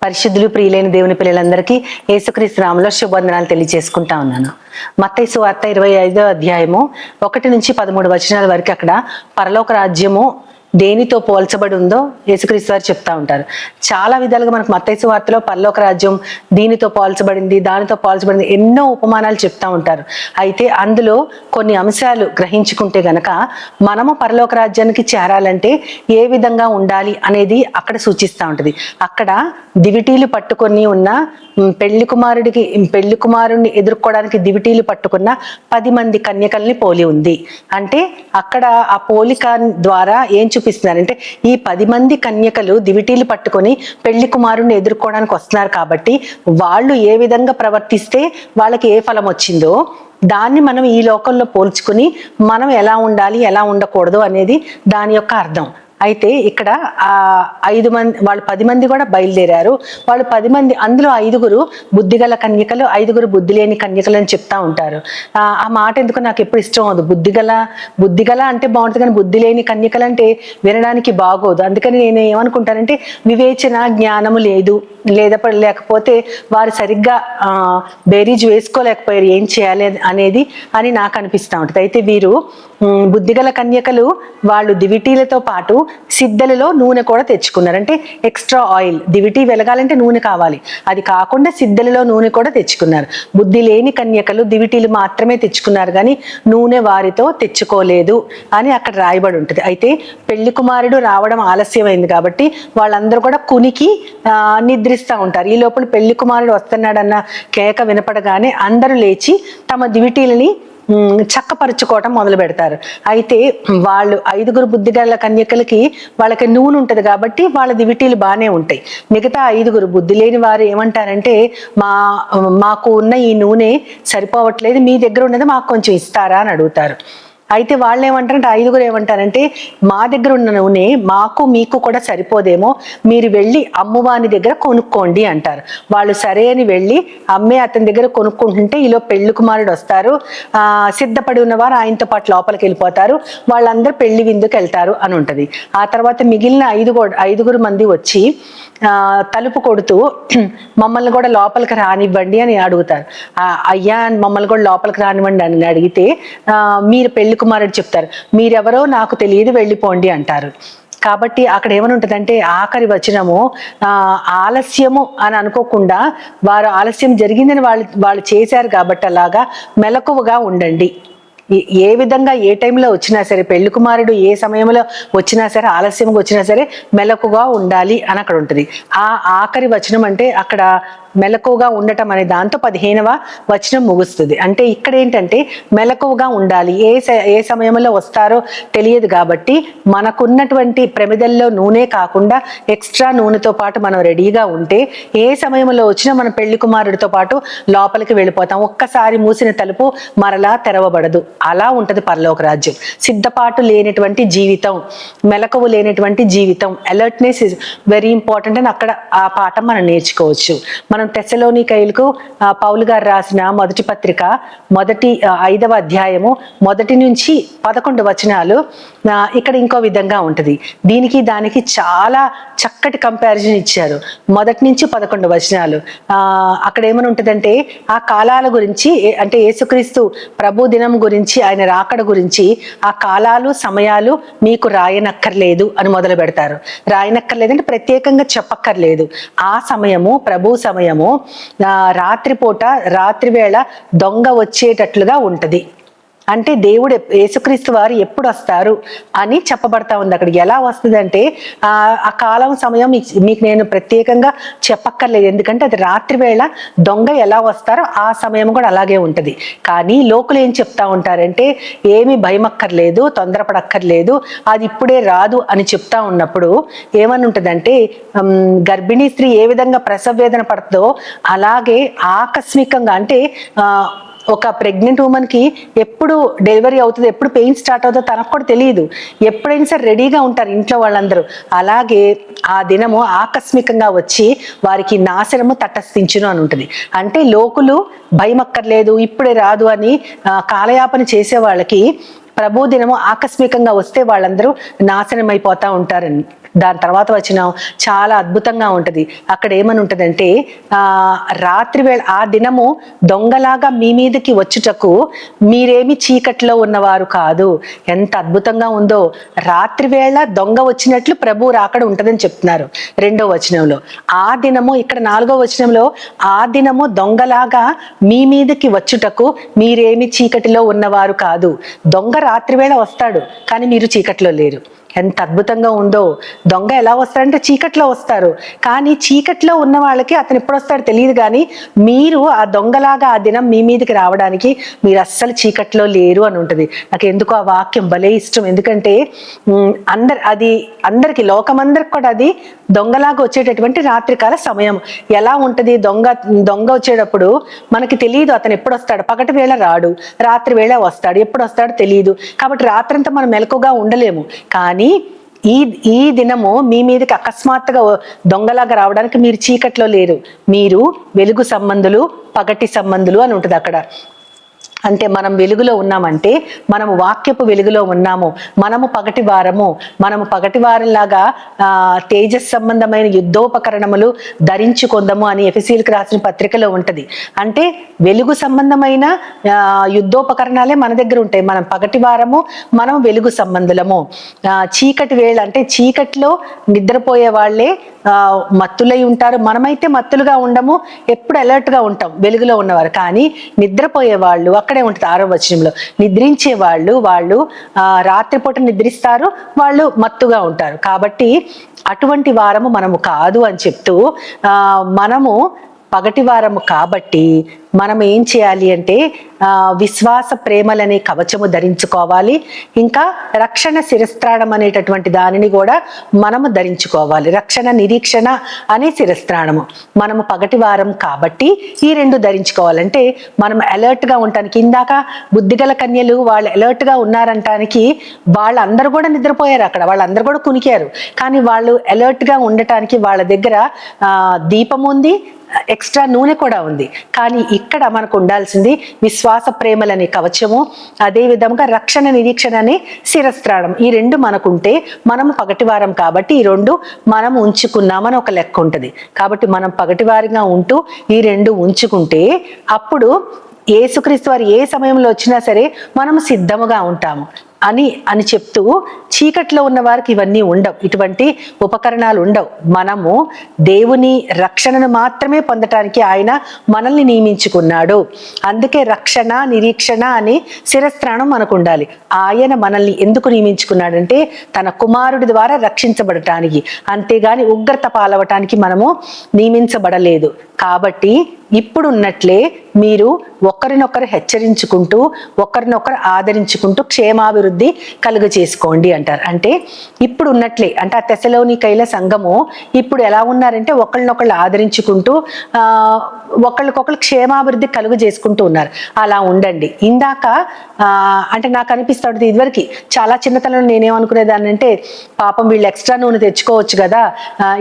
పరిశుద్ధులు ప్రియులైన దేవుని పిల్లలందరికీ యేసుక్రీస్తు నామములో శుభవందనాలు తెలియజేసుకుంటా ఉన్నాను. మత్తయి సువార్త 25వ అధ్యాయము 1 నుంచి 13 వచనాల వరకు అక్కడ పరలోక రాజ్యము దేనితో పోల్చబడి ఉందో యేసుక్రీస్తు వారు చెప్తా ఉంటారు. చాలా విధాలుగా మనకు మత్తయి సువార్తలో పరలోక రాజ్యం దీనితో పోల్చబడింది, దానితో పోల్చబడింది, ఎన్నో ఉపమానాలు చెప్తా ఉంటారు. అయితే అందులో కొన్ని అంశాలు గ్రహించుకుంటే గనక మనము పరలోక రాజ్యానికి చేరాలంటే ఏ విధంగా ఉండాలి అనేది అక్కడ సూచిస్తూ ఉంటుంది. అక్కడ దివిటీలు పట్టుకొని ఉన్న పెళ్లి కుమారుడిని ఎదుర్కోవడానికి దివిటీలు పట్టుకున్న 10 మంది కన్యకల్ని పోలి ఉంది. అంటే అక్కడ ఆ పోలిక ద్వారా ఏం చూపిస్తున్నారంటే ఈ 10 మంది కన్యకలు దివిటీలు పట్టుకొని పెళ్లి కుమారుడిని ఎదుర్కోవడానికి వస్తున్నారు కాబట్టి వాళ్ళు ఏ విధంగా ప్రవర్తిస్తే వాళ్ళకి ఏ ఫలం వచ్చిందో దాన్ని మనం ఈ లోకంలో పోల్చుకుని మనం ఎలా ఉండాలి, ఎలా ఉండకూడదు అనేది దాని యొక్క అర్థం. అయితే ఇక్కడ 5 మంది, వాళ్ళు 10 మంది కూడా బయలుదేరారు. వాళ్ళు 10 మంది, అందులో 5గురు బుద్ధిగల కన్యకలు, 5గురు బుద్ధి లేని కన్యకలు అని చెప్తా ఉంటారు. ఆ మాట ఎందుకు నాకు ఎప్పుడు ఇష్టం అవదు. బుద్ధిగల అంటే బాగుంటుంది, కానీ బుద్ధి లేని కన్యకలు అంటే వినడానికి బాగోదు. అందుకని నేను ఏమనుకుంటానంటే వివేచన జ్ఞానము లేకపోతే వారు సరిగ్గా బేరీజ్ వేసుకోలేకపోయారు, ఏం చేయాలి అని నాకు అనిపిస్తూ ఉంటుంది. అయితే వీరు బుద్ధిగల కన్యకలు వాళ్ళు దివిటీలతో పాటు సిద్ధలలో నూనె కూడా తెచ్చుకున్నారు. అంటే ఎక్స్ట్రా ఆయిల్, దివిటీ వెలగాలంటే నూనె కావాలి, అది కాకుండా సిద్ధలలో నూనె కూడా తెచ్చుకున్నారు. బుద్ధి లేని కన్యకలు దివిటీలు మాత్రమే తెచ్చుకున్నారు కానీ నూనె వారితో తెచ్చుకోలేదు అని అక్కడ రాయబడి ఉంటుంది. అయితే పెళ్లి కుమారుడు రావడం ఆలస్యమైంది కాబట్టి వాళ్ళందరూ కూడా కునికి నిద్రిస్తూ ఉంటారు. ఈ లోపల పెళ్లి కుమారుడు వస్తున్నాడన్న కేక వినపడగానే అందరూ లేచి తమ దివిటీలని చక్కపరుచుకోవటం మొదలు పెడతారు. అయితే వాళ్ళు 5గురు బుద్ధిగల కన్యకలకి వాళ్ళకి నూనె ఉంటుంది కాబట్టి వాళ్ళ దివిటీలు బాగానే ఉంటాయి. మిగతా 5గురు బుద్ధి లేని వారు ఏమంటారంటే మాకు ఉన్న ఈ నూనె సరిపోవట్లేదు, మీ దగ్గర ఉన్నది మాకు కొంచెం ఇస్తారా అని అడుగుతారు. అయితే వాళ్ళు ఏమంటారంటే 5గురు ఏమంటారంటే మా దగ్గర ఉన్న నూనె మాకు మీకు కూడా సరిపోదేమో, మీరు వెళ్ళి అమ్మువాని దగ్గర కొనుక్కోండి అంటారు. వాళ్ళు సరే అని వెళ్ళి అమ్మే అతని దగ్గర కొనుక్కుంటుంటే ఈలో పెళ్లి కుమారుడు వస్తారు. సిద్ధపడి ఉన్నవారు ఆయనతో పాటు లోపలికి వెళ్ళిపోతారు. వాళ్ళందరూ పెళ్లి విందుకు వెళ్తారు అని ఉంటుంది. ఆ తర్వాత మిగిలిన 5గురు మంది వచ్చి తలుపు కొడుతూ మమ్మల్ని కూడా లోపలికి రానివ్వండి అని అడుగుతారు. అయ్యా మమ్మల్ని కూడా లోపలికి రానివ్వండి అని అడిగితే మీరు పెళ్లి కుమారుడు చెప్తారు, మీరెవరో నాకు తెలియదు, వెళ్ళిపోండి అంటారు. కాబట్టి అక్కడ ఏమని ఉంటుందంటే ఆఖరి వచనము ఆలస్యము అని అనుకోకుండా వారు ఆలస్యం జరిగిందని వాళ్ళు చేశారు కాబట్టి అలాగా మెలకువగా ఉండండి. ఏ విధంగా ఏ టైంలో వచ్చినా సరే, పెళ్లి కుమారుడు ఏ సమయంలో వచ్చినా సరే, ఆలస్యంగా వచ్చినా సరే మెలకుగా ఉండాలి అని అక్కడ ఉంటుంది. ఆ ఆఖరి వచనం అంటే అక్కడ మెలకువగా ఉండటం అనే దాంతో 15వ వచనం ముగుస్తుంది. అంటే ఇక్కడ ఏంటంటే మెలకువగా ఉండాలి. ఏ సమయంలో వస్తారో తెలియదు కాబట్టి మనకున్నటువంటి ప్రమిదల్లో నూనె కాకుండా ఎక్స్ట్రా నూనెతో పాటు మనం రెడీగా ఉంటే ఏ సమయంలో వచ్చినా మన పెళ్లి కుమారుడితో పాటు లోపలికి వెళ్ళిపోతాం. ఒక్కసారి మూసిన తలుపు మరలా తెరవబడదు. అలా ఉంటది పరలోక రాజ్యం. సిద్ధపాటు లేనటువంటి జీవితం, మెలకువ లేనటువంటి జీవితం, అలర్ట్నెస్ ఇస్ వెరీ ఇంపార్టెంట్ అని అక్కడ ఆ పాఠం మనం నేర్చుకోవచ్చు. మనం తెస్సలోనికైలకు పౌలు గారు రాసిన మొదటి పత్రిక 5వ అధ్యాయము 1 నుంచి 11 వచనాలు ఇక్కడ ఇంకో విధంగా ఉంటుంది. దీనికి దానికి చాలా చక్కటి కంపారిజన్ ఇచ్చారు. 1 నుంచి 11 వచనాలు అక్కడ ఏమని ఉంటుందంటే ఆ కాలాల గురించి, అంటే యేసుక్రీస్తు ప్రభు దినం గురించి, ఆయన రాకడ గురించి ఆ కాలాలు సమయాలు మీకు రాయనక్కర్లేదు అని మొదలు పెడతారు. రాయనక్కర్లేదంటే ప్రత్యేకంగా చెప్పక్కర్లేదు. ఆ సమయము ప్రభు సమయము రాత్రిపూట, రాత్రి వేళ దొంగ వచ్చేటట్లుగా ఉంటది. అంటే దేవుడు యేసుక్రీస్తు వారు ఎప్పుడు వస్తారు అని చెప్పబడతా ఉంది. అక్కడ ఎలా వస్తుందంటే ఆ కాలం సమయం మీకు నేను ప్రత్యేకంగా చెప్పక్కర్లేదు, ఎందుకంటే అది రాత్రి వేళ దొంగ ఎలా వస్తారో ఆ సమయం కూడా అలాగే ఉంటుంది. కానీ లోకులు ఏం చెప్తా ఉంటారంటే ఏమీ భయమక్కర్లేదు, తొందరపడక్కర్లేదు, అది ఇప్పుడే రాదు అని చెప్తా ఉన్నప్పుడు ఏమని ఉంటుందంటే గర్భిణీ స్త్రీ ఏ విధంగా ప్రసవ వేదన పడుతుందో అలాగే ఆకస్మికంగా, అంటే ఒక ప్రెగ్నెంట్ ఉమెన్కి ఎప్పుడు డెలివరీ అవుతుందో, ఎప్పుడు పెయిన్ స్టార్ట్ అవుతుందో తనకు కూడా తెలియదు. ఎప్పుడైనా సరే రెడీగా ఉంటారు ఇంట్లో వాళ్ళందరూ. అలాగే ఆ దినము ఆకస్మికంగా వచ్చి వారికి నాశనము తటస్థించును అని ఉంటుంది. అంటే లోకులు భయమక్కర్లేదు, ఇప్పుడే రాదు అని కాలయాపన చేసే వాళ్ళకి ప్రభు దినము ఆకస్మికంగా వస్తే వాళ్ళందరూ నాశనం అయిపోతా ఉంటారని. దాని తర్వాత వచ్చిన చాలా అద్భుతంగా ఉంటది. అక్కడ ఏమని ఉంటదంటే రాత్రి వేళ ఆ దినము దొంగలాగా మీ మీదకి వచ్చుటకు మీరేమి చీకట్లో ఉన్నవారు కాదు. ఎంత అద్భుతంగా ఉందో. రాత్రి వేళ దొంగ వచ్చినట్లు ప్రభు రాకడ ఉంటదని చెప్తున్నారు 2వ వచనంలో. ఆ దినము ఇక్కడ 4వ వచనంలో ఆ దినము దొంగలాగా మీ మీదకి వచ్చుటకు మీరేమి చీకటిలో ఉన్నవారు కాదు. దొంగ రాత్రి వేళ వస్తాడు, కానీ మీరు చీకట్లో లేరు. ఎంత అద్భుతంగా ఉందో. దొంగ ఎలా వస్తాడంటే చీకట్లో వస్తారు, కానీ చీకట్లో ఉన్న వాళ్ళకి అతను ఎప్పుడు వస్తాడో తెలియదు. కానీ మీరు ఆ దొంగలాగా ఆ దినం మీ మీదకి రావడానికి మీరు అస్సలు చీకట్లో లేరు అని ఉంటుంది. నాకు ఎందుకు ఆ వాక్యం భలే ఇష్టం. ఎందుకంటే అందరికి లోకమందరికి కూడా అది దొంగలాగా వచ్చేటటువంటి రాత్రికాల సమయం. ఎలా ఉంటది? దొంగ వచ్చేటప్పుడు మనకి తెలియదు అతను ఎప్పుడు వస్తాడు. పగటి వేళ రాడు, రాత్రి వేళ వస్తాడు. ఎప్పుడు వస్తాడో తెలియదు. కాబట్టి రాత్రంతా మనం మెలకుగా ఉండలేము. కానీ ఈ దినము మీ మీదకి అకస్మాత్తుగా దొంగలాగా రావడానికి మీరు చీకట్లో లేరు. మీరు వెలుగు సంబంధులు, పగటి సంబంధులు అని ఉంటుంది అక్కడ. అంటే మనం వెలుగులో ఉన్నామంటే మనము వాక్యపు వెలుగులో ఉన్నాము. మనము పగటి వారము. మనము పగటి వారంలాగా తేజస్ సంబంధమైన యుద్ధోపకరణములు ధరించుకుందాము అని ఎఫెసీయులకు రాసిన పత్రికలో ఉంటది. అంటే వెలుగు సంబంధమైన యుద్ధోపకరణాలే మన దగ్గర ఉంటాయి. మనం పగటి వారము, మనం వెలుగు సంబంధులము. చీకటి వేళ అంటే చీకటిలో నిద్రపోయే వాళ్ళే మత్తులై ఉంటారు. మనమైతే మత్తులుగా ఉండము, ఎప్పుడు అలర్ట్ గా ఉంటాం వెలుగులో ఉన్నవారు. కానీ నిద్రపోయే వాళ్ళు అక్కడే ఉంటుంది 6వ వచనంలో. నిద్రించే వాళ్ళు రాత్రిపూట నిద్రిస్తారు, వాళ్ళు మత్తుగా ఉంటారు. కాబట్టి అటువంటి వారము మనము కాదు అని చెప్తూ మనము పగటి వారము కాబట్టి మనం ఏం చేయాలి అంటే విశ్వాస ప్రేమలనే కవచము ధరించుకోవాలి. ఇంకా రక్షణ శిరస్త్రాణం అనేటటువంటి దానిని కూడా మనము ధరించుకోవాలి. రక్షణ నిరీక్షణ అనే శిరస్త్రాణము. మనము పగటి వారం కాబట్టి ఈ 2 ధరించుకోవాలంటే మనం అలర్ట్ గా ఉండటానికి. ఇందాక బుద్ధిగల కన్యలు వాళ్ళు అలర్ట్ గా ఉన్నారంటానికి వాళ్ళందరూ కూడా నిద్రపోయారు అక్కడ, వాళ్ళందరూ కూడా కునికారు. కానీ వాళ్ళు అలర్ట్ గా ఉండటానికి వాళ్ళ దగ్గర దీపం ఉంది, ఎక్స్ట్రా నూనె కూడా ఉంది. కానీ ఇక్కడ మనకు ఉండాల్సింది విశ్వాస ప్రేమలనే కవచము, అదే విధంగా రక్షణ నిరీక్షణ అనే శిరస్త్రాణం. ఈ 2 మనకుంటే మనము పగటివారం కాబట్టి ఈ 2 మనం ఉంచుకున్నామని ఒక లెక్క ఉంటుంది. కాబట్టి మనం పగటివారిగా ఉంటూ ఈ 2 ఉంచుకుంటే అప్పుడు యేసుక్రీస్తు వారు ఏ సమయంలో వచ్చినా సరే మనం సిద్ధముగా ఉంటాము అని చెప్తూ, చీకట్లో ఉన్న వారికి ఇవన్నీ ఉండవు, ఇటువంటి ఉపకరణాలు ఉండవు. మనము దేవుని రక్షణను మాత్రమే పొందటానికి ఆయన మనల్ని నియమించుకున్నాడు. అందుకే రక్షణ నిరీక్షణ అనే శిరస్త్రాణం మనకు ఉండాలి. ఆయన మనల్ని ఎందుకు నియమించుకున్నాడంటే తన కుమారుడి ద్వారా రక్షించబడటానికి, అంతేగాని ఉగ్రత పాలవటానికి మనము నియమించబడలేదు. కాబట్టి ఇప్పుడు ఉన్నట్లే మీరు ఒకరినొకరు హెచ్చరించుకుంటూ ఒకరినొకరు ఆదరించుకుంటూ క్షేమాభివృద్ధి కలుగ చేసుకోండి అంటారు. అంటే ఇప్పుడు ఉన్నట్లే, అంటే ఆ తెస్సలోనికైల సంఘము ఇప్పుడు ఎలా ఉన్నారంటే ఒకళ్ళనొకళ్ళు ఆదరించుకుంటూ ఒకళ్ళకొకళ్ళు క్షేమాభివృద్ధి కలుగు చేసుకుంటూ ఉన్నారు. అలా ఉండండి. ఇందాక అంటే నాకు అనిపిస్తుంది, ఇదివరకు చాలా చిన్నతనంలో నేనేమనుకునేదాన్ని అంటే పాపం వీళ్ళు ఎక్స్ట్రా నూనె తెచ్చుకోవచ్చు కదా,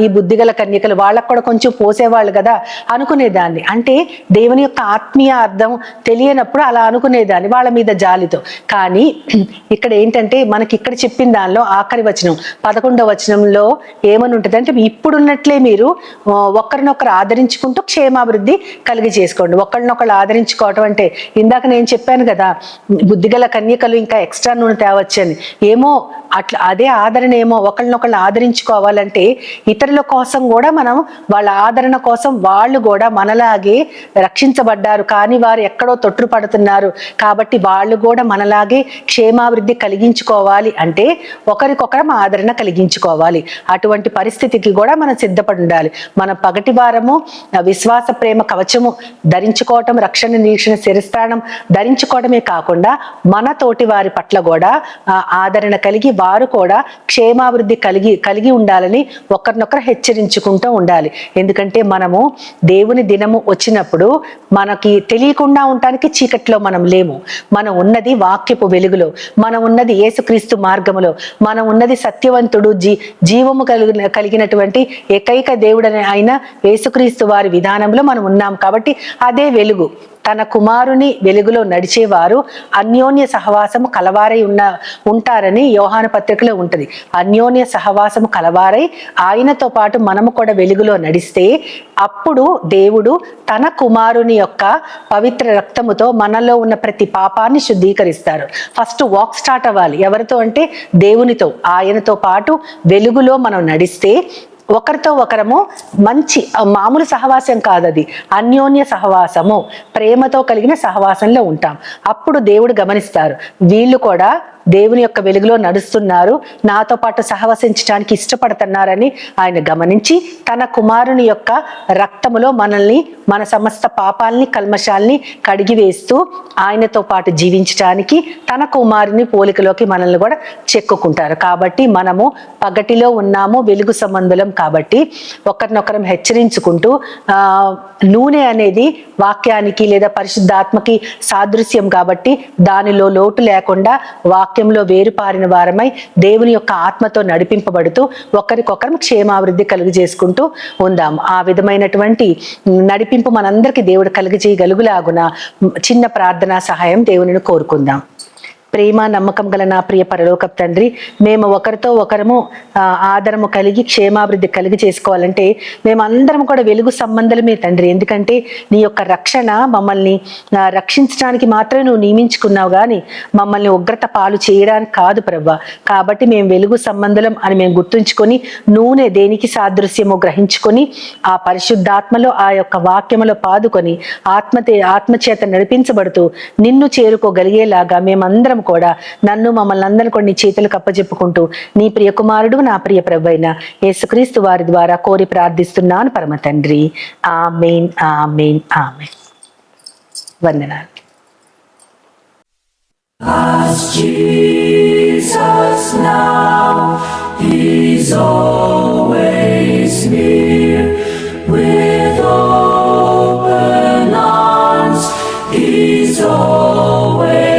ఈ బుద్ధిగల కన్యకలు వాళ్ళకు కూడా కొంచెం పోసేవాళ్ళు కదా అనుకునేదాన్ని. అంటే దేవుని యొక్క ఆత్మీయ అర్థం తెలియనప్పుడు అలా అనుకునేదాన్ని వాళ్ళ మీద జాలితో. కానీ ఇక్కడ ఏంటంటే మనకి ఇక్కడ చెప్పిన దానిలో ఆఖరి వచనం 11వ వచనంలో ఏమని ఉంటుంది అంటే ఇప్పుడున్నట్లే మీరు ఒకరినొకరు ఆదరించుకుంటూ క్షేమాభివృద్ధి కలిగి చేసుకోండి. ఒకళ్ళనొకళ్ళు ఆదరించుకోవటం అంటే ఇందాక నేను చెప్పాను కదా, బుద్ధిగల కన్యకలు ఇంకా ఎక్స్ట్రా నూనె తేవచ్చని. ఏమో అట్లా అదే ఆదరణ ఏమో ఒకళ్ళనొకళ్ళు ఆదరించుకోవాలంటే ఇతరుల కోసం కూడా మనం వాళ్ళ ఆదరణ కోసం వాళ్ళు కూడా మనలాగే రక్షించబడ్డారు, కానీ వారు ఎక్కడో తొట్టుపడుతున్నారు కాబట్టి వాళ్ళు కూడా మనలాగే క్షేమాభివృద్ధి కలిగించుకోవాలి. అంటే ఒకరికొకరం ఆదరణ కలిగించుకోవాలి. అటువంటి పరిస్థితికి కూడా మనం సిద్ధపడి ఉండాలి. మన పగటి వారము విశ్వాస ప్రేమ కవచము ధరించుకోవటం, రక్షణ నిరీక్షణ శిరస్త్రాణం ధరించుకోవడమే కాకుండా మన తోటి వారి పట్ల కూడా ఆదరణ కలిగి వారు కూడా క్షేమాభివృద్ధి కలిగి ఉండాలని ఒకరినొకరు హెచ్చరించుకుంటూ ఉండాలి. ఎందుకంటే మనము దేవుని దినము వచ్చినప్పుడు మనకి తెలియకుండా ఉండటానికి చీకట్లో మనం లేము. మనం ఉన్నది వాక్యపు వెలుగులో, మనం ఉన్నది యేసుక్రీస్తు మార్గములో, మనం ఉన్నది సత్యవంతుడు జీవము కలిగినటువంటి ఏకైక దేవుడు అయిన యేసుక్రీస్తు వారి విధానంలో మనం ఉన్నాం. కాబట్టి అదే వెలుగు. తన కుమారుని వెలుగులో నడిచేవారు అన్యోన్య సహవాసము కలవారై ఉంటారని యోహాను పత్రికలో ఉంటది. అన్యోన్య సహవాసము కలవారై ఆయనతో పాటు మనము కూడా వెలుగులో నడిస్తే అప్పుడు దేవుడు తన కుమారుని యొక్క పవిత్ర రక్తముతో మనలో ఉన్న ప్రతి పాపాన్ని శుద్ధీకరిస్తారు. ఫస్ట్ వాక్ స్టార్ట్ అవ్వాలి. ఎవరితో అంటే దేవునితో. ఆయనతో పాటు వెలుగులో మనం నడిస్తే ఒకరితో ఒకరము మంచి మామూలు సహవాసం కాదు, అది అన్యోన్య సహవాసము, ప్రేమతో కలిగిన సహవాసంలో ఉంటాం. అప్పుడు దేవుడు గమనిస్తారు, వీళ్ళు కూడా దేవుని యొక్క వెలుగులో నడుస్తున్నారు, నాతో పాటు సహవసించడానికి ఇష్టపడుతున్నారని ఆయన గమనించి తన కుమారుని యొక్క రక్తములో మనల్ని, మన సమస్త పాపాలని కల్మషాల్ని కడిగివేస్తూ ఆయనతో పాటు జీవించడానికి తన కుమారుని పోలికలోకి మనల్ని కూడా చెక్కుకుంటారు. కాబట్టి మనము పగటిలో ఉన్నాము, వెలుగు సంబంధులం కాబట్టి ఒకరినొకరం హెచ్చరించుకుంటూ నూనె అనేది వాక్యానికి లేదా పరిశుద్ధాత్మకి సాదృశ్యం కాబట్టి దానిలో లోటు లేకుండా వాక్యంలో వేరుపారిన వారమై దేవుని యొక్క ఆత్మతో నడిపింపబడుతూ ఒకరికొకరం క్షేమాభివృద్ధి కలుగు చేసుకుంటూ ఉందాము. ఆ విధమైనటువంటి నడిపింపు మనందరికీ దేవుడు కలుగజేయగలుగులాగున చిన్న ప్రార్థనా సహాయం దేవునిని కోరుకుందాం. ప్రేమ నమ్మకం గల నా ప్రియ పరలోకపు తండ్రి, మేము ఒకరితో ఒకరము ఆదరము కలిగి క్షేమాభివృద్ధి కలిగి చేసుకోవాలంటే మేమందరం కూడా వెలుగు సంబంధమే తండ్రి. ఎందుకంటే నీ యొక్క రక్షణ మమ్మల్ని రక్షించడానికి మాత్రమే నువ్వు నియమించుకున్నావు, కానీ మమ్మల్ని ఉగ్రత పాలు చేయడానికి కాదు ప్రభా. కాబట్టి మేము వెలుగు సంబంధం అని మేము గుర్తుంచుకొని నూనె దేనికి సాదృశ్యమో గ్రహించుకొని ఆ పరిశుద్ధాత్మలో ఆ యొక్క వాక్యములో పాదుకొని ఆత్మచేత నడిపించబడుతూ నిన్ను చేరుకోగలిగేలాగా మేమందరం కూడా మమ్మల్ని అందరిని కూడా నీ చేతులకు అప్పచెప్పుకుంటూ నీ ప్రియ కుమారుడు నా ప్రియ ప్రభువైన యేసుక్రీస్తు వారి ద్వారా కోరి ప్రార్థిస్తున్నాను పరమ తండ్రి. ఆమేన్, ఆమేన్, ఆమేన్. వందనాలు. As Jesus now, He's always near, with open arms, He's always